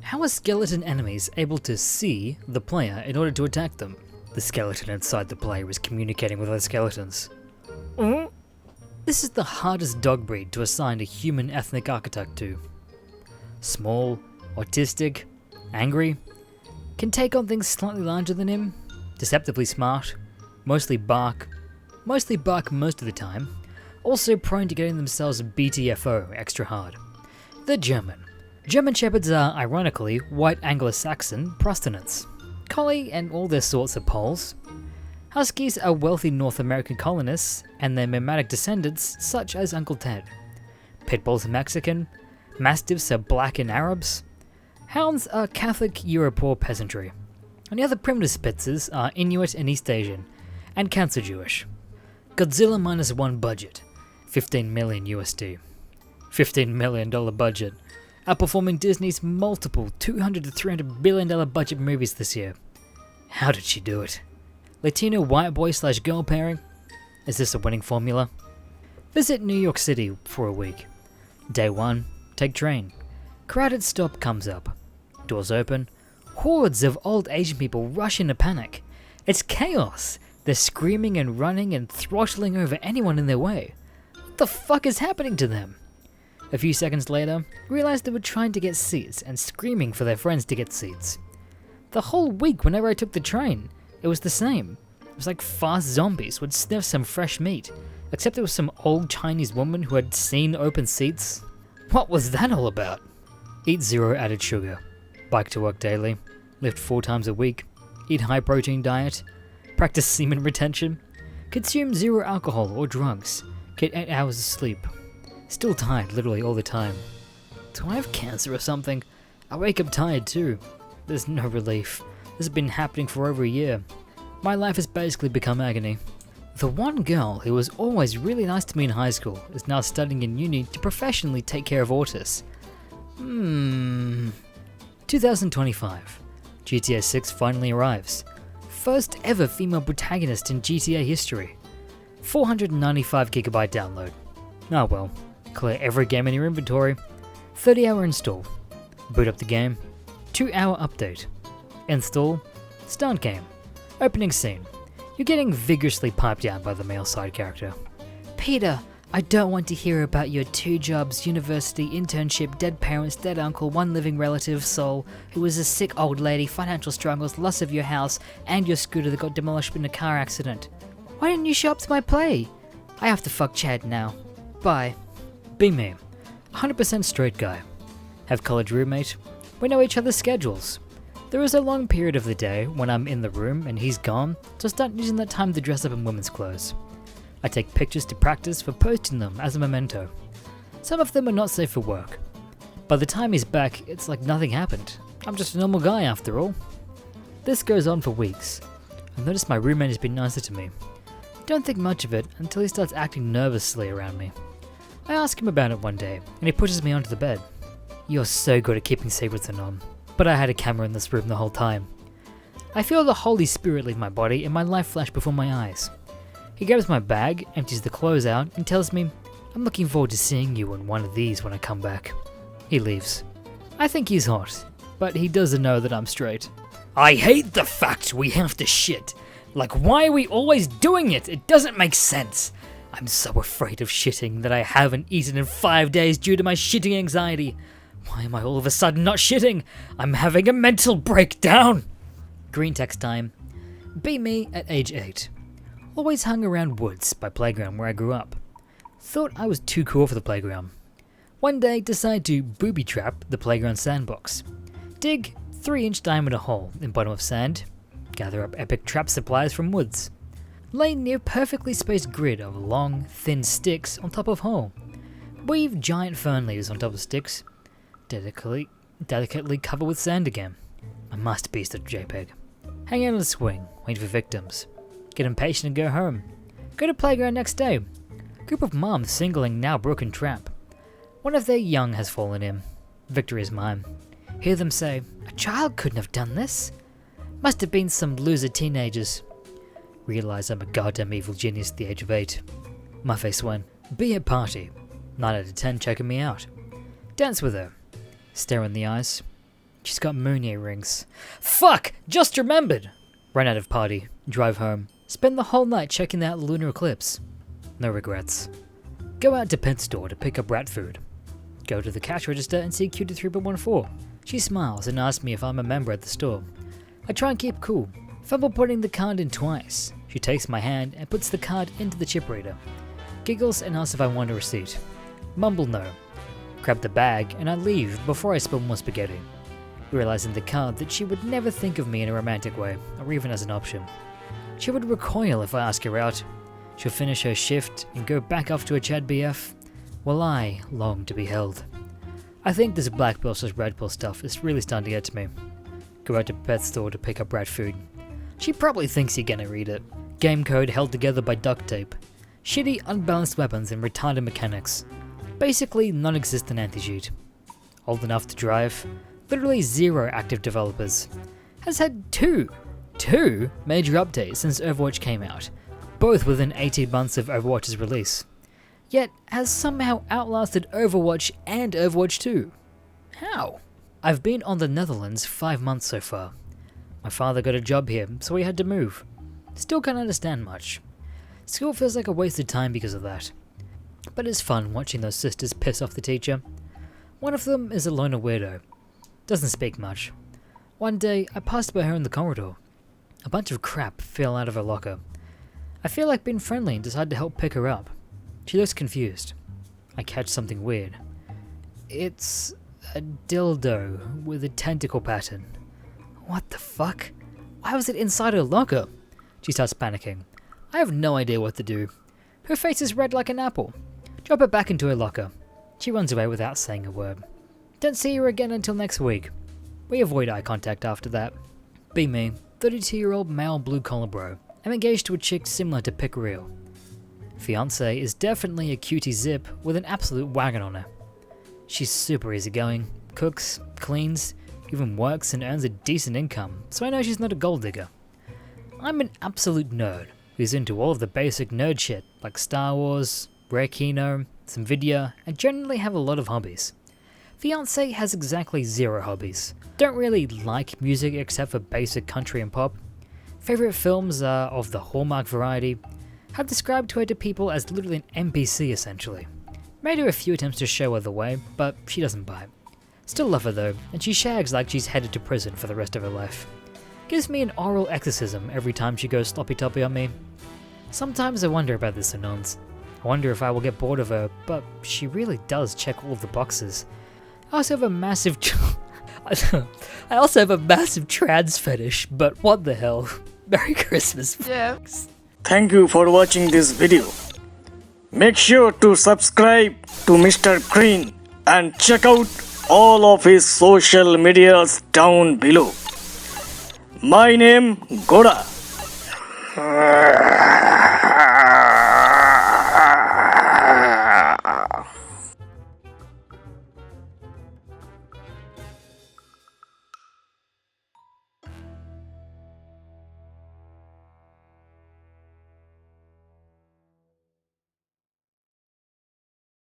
How are skeleton enemies able to see the player in order to attack them? The skeleton inside the player is communicating with other skeletons. This is the hardest dog breed to assign a human ethnic archetype to. Small, autistic, angry, can take on things slightly larger than him, deceptively smart, mostly bark most of the time, also prone to getting themselves BTFO extra hard. The German. German Shepherds are, ironically, white Anglo-Saxon Protestants. Collie and all their sorts are Poles. Huskies are wealthy North American colonists and their nomadic descendants such as Uncle Ted. Pitbulls are Mexican. Mastiffs are black and Arabs. Hounds are Catholic Europor peasantry. And the other primitive Spitzes are Inuit and East Asian, and Cancer Jewish. Godzilla -1 budget, 15 million USD. $15 million budget, outperforming Disney's multiple $200 to $300 billion budget movies this year. How did she do it? Latino white boy / girl pairing? Is this a winning formula? Visit New York City for a week. Day 1, take train. Crowded stop comes up. Doors open. Hordes of old Asian people rush in a panic. It's chaos. They're screaming and running and throttling over anyone in their way. What the fuck is happening to them? A few seconds later, realized they were trying to get seats and screaming for their friends to get seats. The whole week whenever I took the train, it was the same. It was like fast zombies would sniff some fresh meat, except it was some old Chinese woman who had seen open seats. What was that all about? Eat 0 added sugar. Bike to work daily. Lift 4 times a week. Eat high protein diet. Practice semen retention. Consume 0 alcohol or drugs. Get 8 hours of sleep. Still tired literally all the time. Do I have cancer or something? I wake up tired too. There's no relief. This has been happening for over a year. My life has basically become agony. The one girl who was always really nice to me in high school is now studying in uni to professionally take care of autists. 2025. GTA 6 finally arrives. First ever female protagonist in GTA history. 495GB download. Ah well, clear every game in your inventory. 30-hour install. Boot up the game. 2-hour update. Install. Start game. Opening scene. You're getting vigorously piped down by the male side character. Peter, I don't want to hear about your 2 jobs, university, internship, dead parents, dead uncle, 1 living relative, soul, who was a sick old lady, financial struggles, loss of your house, and your scooter that got demolished in a car accident. Why didn't you show up to my play? I have to fuck Chad now. Bye. Be me. 100% straight guy. Have college roommate. We know each other's schedules. There is a long period of the day when I'm in the room and he's gone, so I start using that time to dress up in women's clothes. I take pictures to practice for posting them as a memento. Some of them are not safe for work. By the time he's back, it's like nothing happened. I'm just a normal guy after all. This goes on for weeks. I've noticed my roommate has been nicer to me. Don't think much of it until he starts acting nervously around me. I ask him about it one day, and he pushes me onto the bed. You're so good at keeping secrets anon, but I had a camera in this room the whole time. I feel the Holy Spirit leave my body and my life flash before my eyes. He grabs my bag, empties the clothes out, and tells me, I'm looking forward to seeing you in one of these when I come back. He leaves. I think he's hot, but he doesn't know that I'm straight. I hate the fact we have to shit. Like, why are we always doing it? It doesn't make sense. I'm so afraid of shitting that I haven't eaten in 5 days due to my shitting anxiety. Why am I all of a sudden not shitting? I'm having a mental breakdown. Greentext time. Be me at age 8. Always hung around woods by playground where I grew up. Thought I was too cool for the playground. One day decided to booby trap the playground sandbox. Dig 3-inch diameter hole in bottom of sand. Gather up epic trap supplies from woods. Lay near perfectly spaced grid of long, thin sticks on top of hole. Weave giant fern leaves on top of sticks. Delicately cover with sand again. A masterpiece of JPEG. Hang out on a swing, wait for victims. Get impatient and go home. Go to playground next day. Group of moms singling now broken trap. One of their young has fallen in. Victory is mine. Hear them say, a child couldn't have done this. Must have been some loser teenagers. Realize I'm a goddamn evil genius at the age of 8. My face went, be at party. 9 out of 10 checking me out. Dance with her. Stare in the eyes. She's got moon earrings. Fuck! Just remembered! Run out of party. Drive home. Spend the whole night checking out lunar eclipse. No regrets. Go out to pet store to pick up rat food. Go to the cash register and see Cutie 3.14. She smiles and asks me if I'm a member at the store. I try and keep cool. Fumble putting the card in twice. She takes my hand and puts the card into the chip reader. Giggles and asks if I want a receipt. Mumble no. Grab the bag and I leave before I spill more spaghetti. Realizing the card that she would never think of me in a romantic way, or even as an option. She would recoil if I ask her out. She'll finish her shift and go back off to a Chad BF, while I long to be held. I think this black pill / red pill stuff is really starting to get to me. Go out to pet store to pick up rat food. She probably thinks you're gonna read it. Game code held together by duct tape. Shitty, unbalanced weapons and retarded mechanics. Basically non-existent anti-cheat. Old enough to drive. Literally 0 active developers. Has had two major updates since Overwatch came out, both within 18 months of Overwatch's release. Yet has somehow outlasted Overwatch and Overwatch 2. How? I've been on the Netherlands 5 months so far. My father got a job here, so we had to move. Still can't understand much. School feels like a waste of time because of that. But it's fun watching those sisters piss off the teacher. One of them is a loner weirdo. Doesn't speak much. One day, I passed by her in the corridor. A bunch of crap fell out of her locker. I feel like being friendly and decide to help pick her up. She looks confused. I catch something weird. It's a dildo with a tentacle pattern. What the fuck? Why was it inside her locker? She starts panicking. I have no idea what to do. Her face is red like an apple. Drop it back into her locker. She runs away without saying a word. Don't see her again until next week. We avoid eye contact after that. Be me, 32-year-old male blue-collar bro. I'm engaged to a chick similar to Pick Real. Fiance is definitely a cutie zip with an absolute wagon on her. She's super easygoing, cooks, cleans, even works and earns a decent income, so I know she's not a gold digger. I'm an absolute nerd who's into all of the basic nerd shit like Star Wars, Rare Kino, some video, and generally have a lot of hobbies. Fiance has exactly 0 hobbies. Don't really like music except for basic country and pop. Favorite films are of the Hallmark variety. Have described her to people as literally an NPC essentially. Made her a few attempts to show her the way, but she doesn't bite. Still love her though, and she shags like she's headed to prison for the rest of her life. Gives me an oral exorcism every time she goes sloppy toppy on me. Sometimes I wonder about this annoyance. I wonder if I will get bored of her, but she really does check all of the boxes. I also have a massive trans fetish, but what the hell? Merry Christmas. Yeah. Thank you for watching this video. Make sure to subscribe to Mr. Green and check out all of his social medias down below. My name Goda.